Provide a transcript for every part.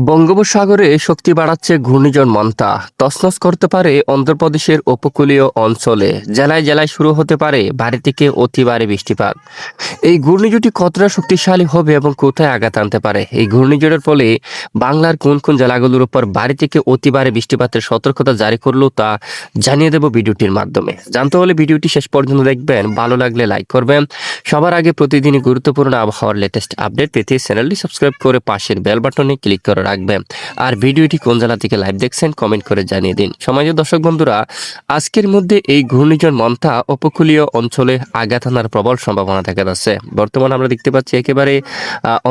বঙ্গোপসাগরে শক্তি বাড়াচ্ছে ঘূর্ণিঝড় মন্থা। তছনছ করতে পারে অন্ধ্রপ্রদেশের উপকূলীয় অঞ্চলে। জেলায় জেলায় শুরু হতে পারে ভারী থেকে অতি ভারী বৃষ্টিপাত। এই ঘূর্ণিঝড়টি কতটা শক্তিশালী হবে এবং কোথায় আঘাত আনতে পারে? এই ঘূর্ণিঝড়ের ফলে বাংলার কোন কোন জেলাগুলোর উপর ভারী থেকে অতি ভারী বৃষ্টিপাতের সতর্কতা জারি করলো তা জানিয়ে দেব ভিডিওটির মাধ্যমে। জানতে হলে ভিডিওটি শেষ পর্যন্ত দেখবেন। ভালো লাগলে লাইক করবেন। সবার আগে প্রতিদিনই গুরুত্বপূর্ণ আবহাওয়ার লেটেস্ট আপডেট পেতে চ্যানেলটি সাবস্ক্রাইব করে পাশের বেল বাটনে ক্লিক করে রাখবেন। আর ভিডিওটি কোন জেলা থেকে লাইভ দেখছেন কমেন্ট করে জানিয়ে দিন। সমাজের দর্শক বন্ধুরা, আজকের মধ্যে এই ঘূর্ণিঝড় মন্থা উপকূলীয় অঞ্চলে আঘাত আনার প্রবল সম্ভাবনা দেখা যাচ্ছে। বর্তমানে আমরা দেখতে পাচ্ছি একেবারে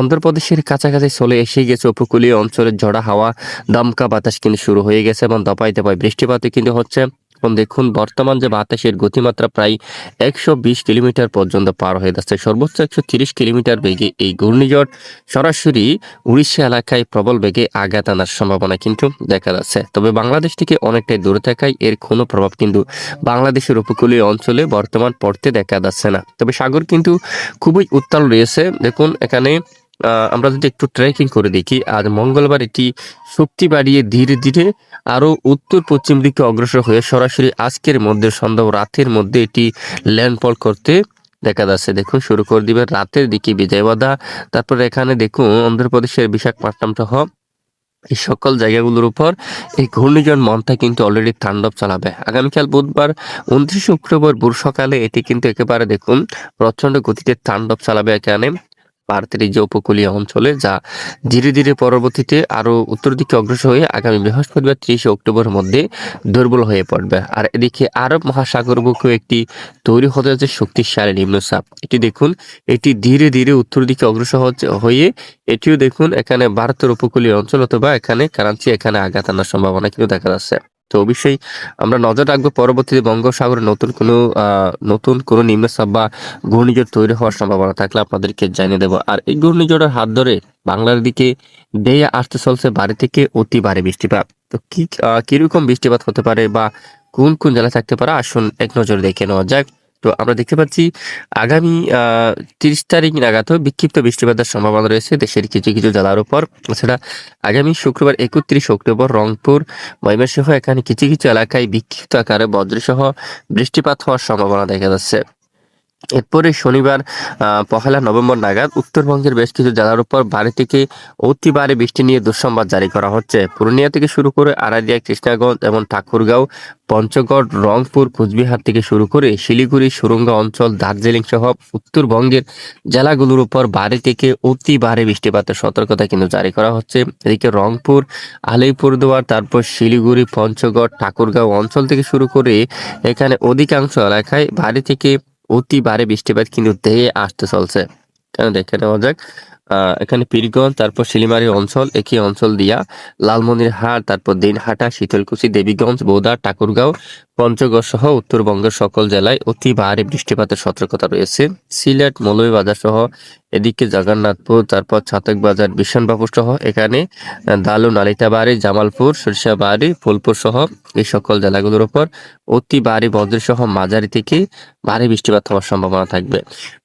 অন্ধ্রপ্রদেশের কাছাকাছি চলে এসে গেছে উপকূলীয় অঞ্চলের ঝড়া হাওয়া, দমকা বাতাস কিন্তু শুরু হয়ে গেছে এবং দপায় দপায় বৃষ্টিপাতই কিন্তু হচ্ছে। এখন দেখুন বর্তমান যে বাতাসের গতিমাত্রা প্রায় 120 কিলোমিটার পর্যন্ত পার হয়ে যাচ্ছে। সর্বোচ্চ 130 কিলোমিটার বেগে এই ঘূর্ণিঝড় সরাসরি উড়িষ্যা এলাকায় প্রবল বেগে আঘাত আনার সম্ভাবনা কিন্তু দেখা যাচ্ছে। তবে বাংলাদেশ থেকে অনেকটাই দূরে থাকায় এর কোনো প্রভাব কিন্তু বাংলাদেশের উপকূলীয় অঞ্চলে বর্তমান পড়তে দেখা যাচ্ছে না। তবে সাগর কিন্তু খুবই উত্তাল রয়েছে। দেখুন এখানে আমরা যদি একটু ট্রেকিং করে দেখি, আজ মঙ্গলবার এটি শক্তি বাড়িয়ে ধীরে ধীরে আরো উত্তর পশ্চিম দিকে অগ্রসর হয়ে সরাসরি আজকের মধ্যে সন্ধ্যা ও রাতের মধ্যে এটি ল্যান্ডফল করতে দেখা যাচ্ছে। দেখুন শুরু করে দিবে রাতের দিকে বিজয়বাড়া, তারপরে এখানে দেখুন অন্ধ্রপ্রদেশের বিশাখাপট্টনম সহ এই সকল জায়গাগুলোর উপর এই ঘূর্ণিঝড় মন্থা কিন্তু অলরেডি তাণ্ডব চালাবে। আগামীকাল বুধবার 29 অক্টোবর ভোর সকালে এটি কিন্তু একেবারে দেখুন প্রচন্ড গতিতে তাণ্ডব চালাবে এখানে ভারতের এই যে উপকূলীয় অঞ্চলে, যা ধীরে ধীরে পরবর্তীতে আরো উত্তর দিকে অগ্রসর হয়ে আগামী বৃহস্পতিবার 30 অক্টোবরের মধ্যে দুর্বল হয়ে পড়বে। আর এদিকে আরব মহাসাগর বুকে একটি তৈরি হতে যাচ্ছে শক্তিশালী নিম্নচাপ। এটি দেখুন এটি ধীরে ধীরে উত্তর দিকে অগ্রসর হয়ে এটিও দেখুন এখানে ভারতের উপকূলীয় অঞ্চল অথবা এখানে কারাঞ্চি এখানে আঘাত আনার সম্ভাবনা কিন্তু দেখা যাচ্ছে। তো অবশ্যই আমরা নজর রাখবো পরবর্তীতে বঙ্গোপসাগরে নতুন কোনো নিম্নচাপ বা ঘূর্ণিঝড় তৈরি হওয়ার সম্ভাবনা থাকলে আপনাদেরকে জানিয়ে দেবো। আর এই ঘূর্ণিঝড়ের হাত ধরে বাংলার দিকে বেয়ে আসতে চলছে ভারী থেকে অতি ভারী বৃষ্টিপাত। তো কিরকম বৃষ্টিপাত হতে পারে বা কোন কোন জেলায় থাকতে পারে আসুন এক নজর দেখে নেওয়া যাক। তো আমরা দেখতে পাচ্ছি আগামী 30 তারিখ নাগাদ বিক্ষিপ্ত বৃষ্টিপাতের সম্ভাবনা রয়েছে দেশের কিছু কিছু জেলার উপর। এছাড়া আগামী শুক্রবার 31 অক্টোবর রংপুর, ময়মনসিংহ এখানে কিছু কিছু এলাকায় বিক্ষিপ্ত আকারে বজ্রসহ বৃষ্টিপাত হওয়ার সম্ভাবনা দেখা যাচ্ছে। এরপরে শনিবার 1 নভেম্বর নাগাদ উত্তরবঙ্গের বেশ কিছু জেলার উপর ভারী থেকে অতি ভারী বৃষ্টি নিয়ে দুঃসংবাদ জারি করা হচ্ছে। পূর্ণিয়া থেকে শুরু করে আরারিয়া, কৃষ্ণাগঞ্জ এবং ঠাকুরগাঁও, পঞ্চগড়, রংপুর, কোচবিহার থেকে শুরু করে শিলিগুড়ি, সুরঙ্গা অঞ্চল, দার্জিলিং সহ উত্তরবঙ্গের জেলাগুলোর উপর ভারী থেকে অতি ভারী বৃষ্টিপাতের সতর্কতা কিন্তু জারি করা হচ্ছে। এদিকে রংপুর, আলিপুরদুয়ার, তারপর শিলিগুড়ি, পঞ্চগড়, ঠাকুরগাঁও অঞ্চল থেকে শুরু করে এখানে অধিকাংশ এলাকায় ভারী থেকে অতি ভারী বৃষ্টিপাত কিন্তু ধেয়ে আসতে চলছে। কেন দেখে নেওয়া যাক। এখানে পীরগঞ্জ, তারপর শিলিমারি অঞ্চল, একই অঞ্চল দিয়া লালমনিরহাট, তারপর দিনহাটা, শীতলকুচি, দেবীগঞ্জ, বোদা, ঠাকুরগাঁও, পঞ্চগড় সহ উত্তরবঙ্গের সকল জেলায় অতি ভারী বৃষ্টিপাতের সতর্কতা রয়েছে। সিলেট, মৌলভীবাজার সহ এদিকে জগন্নাথপুর, তারপর ছাতকবাজার, বিশনবাবুর সহ এখানে দালু, নালিতাবাড়ি, জামালপুর, সরিষাবাড়ি, ফুলপুর সহ এই সকল জেলাগুলোর উপর অতি ভারী বজ্র সহ মাঝারি থেকে ভারী বৃষ্টিপাত হওয়ার সম্ভাবনা থাকবে।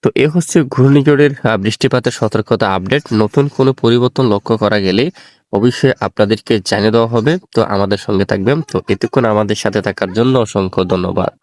তো এ হচ্ছে ঘূর্ণিঝড়ের বৃষ্টিপাতের সতর্কতা আপডেট। নতুন কোনো পরিবর্তন লক্ষ্য করা গেলে অবশ্যই আপনাদেরকে জানিয়ে দেওয়া হবে। তো আমাদের সঙ্গে থাকবেন। তো এতক্ষণ আমাদের সাথে থাকার জন্য অসংখ্য ধন্যবাদ।